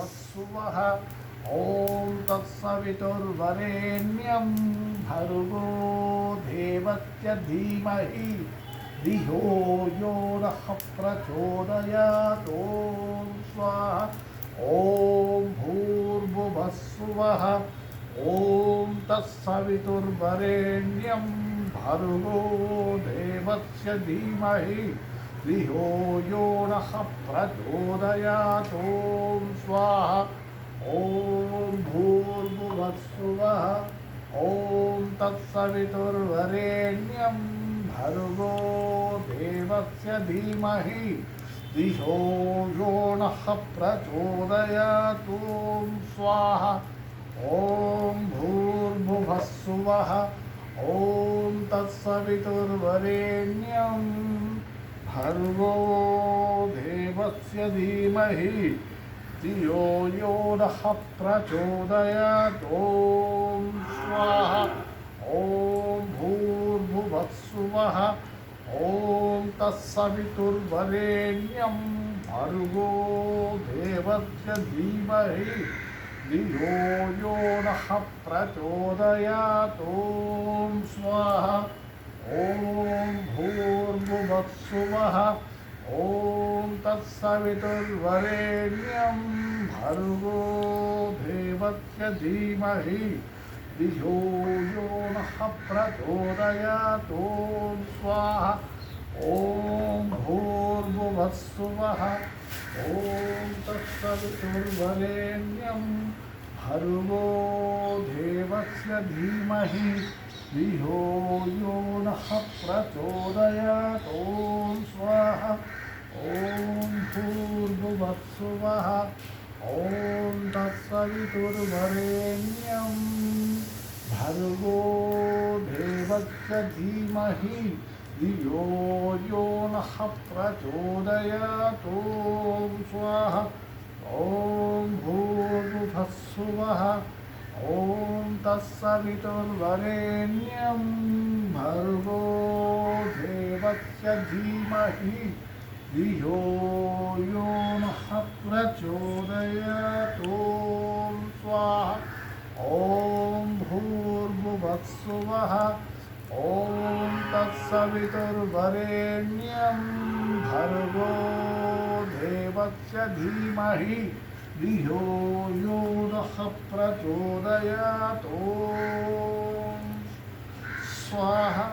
भूर्भुवस्सुवः ॐ तत्सवितुर्वरेण्यं भर्गो देवस्य धीमहि धियो यो नः प्रचोदयात् ॐ स्वाहा ॐ भूर्भुवस्सुवः ॐ तत्सवितुर्वरेण्यं भर्गो देवस्य धीमहि धियो यो नः प्रचोदयात् ॐ स्वाहा ॐ भूर्भुवस्सुवः ॐ तत्सवितुर्वरेण्यं भर्गो देवस्य धीमहि धियो यो नः प्रचोदयात् ॐ स्वाहा ॐ भूर्भुवस्सुवः ॐ तत्सवितुर्वरेण्यं भर्गो देवस्य धीमहि धियो यो नः प्रचोदयात् ॐ स्वाहा ॐ भूर्भुवस्सुवः ॐ तत्सवितुर्वरेण्यं भर्गो देवस्य धीमहि धियो यो नः प्रचोदयात् ॐ स्वाहा ॐ भूर्भुवस्सुवः ॐ तत्सवितुर्वरेण्यं भर्गो देवस्य धीमहि धियो यो नः प्रचोदयात् ॐ स्वाहा ॐ भूर्भुवस्सुवः ॐ तत्सवितुर्वरेण्यं भर्गो देवस्य धीमहि धियो यो नः प्रचोदयात् ॐ स्वाहा ॐ भूर्भुवस्सुवः ॐ तत्सवितुर्वरेण्यं भर्गो देवस्य धीमहि धियो यो नः प्रचोदयात् ॐ स्वाहा ॐ भूर्भुवस्सुवः ॐ तत्सवितुर्वरेण्यं भर्गो देवस्य धीमहि धियो यो नः प्रचोदयात् ॐ स्वाहा ॐ भूर्भुवस्सुवः ॐ तत्सवितुर्वरेण्यं भर्गो देवस्य धीमहि धियो यो नः प्रचोदयात् ॐ स्वाहा।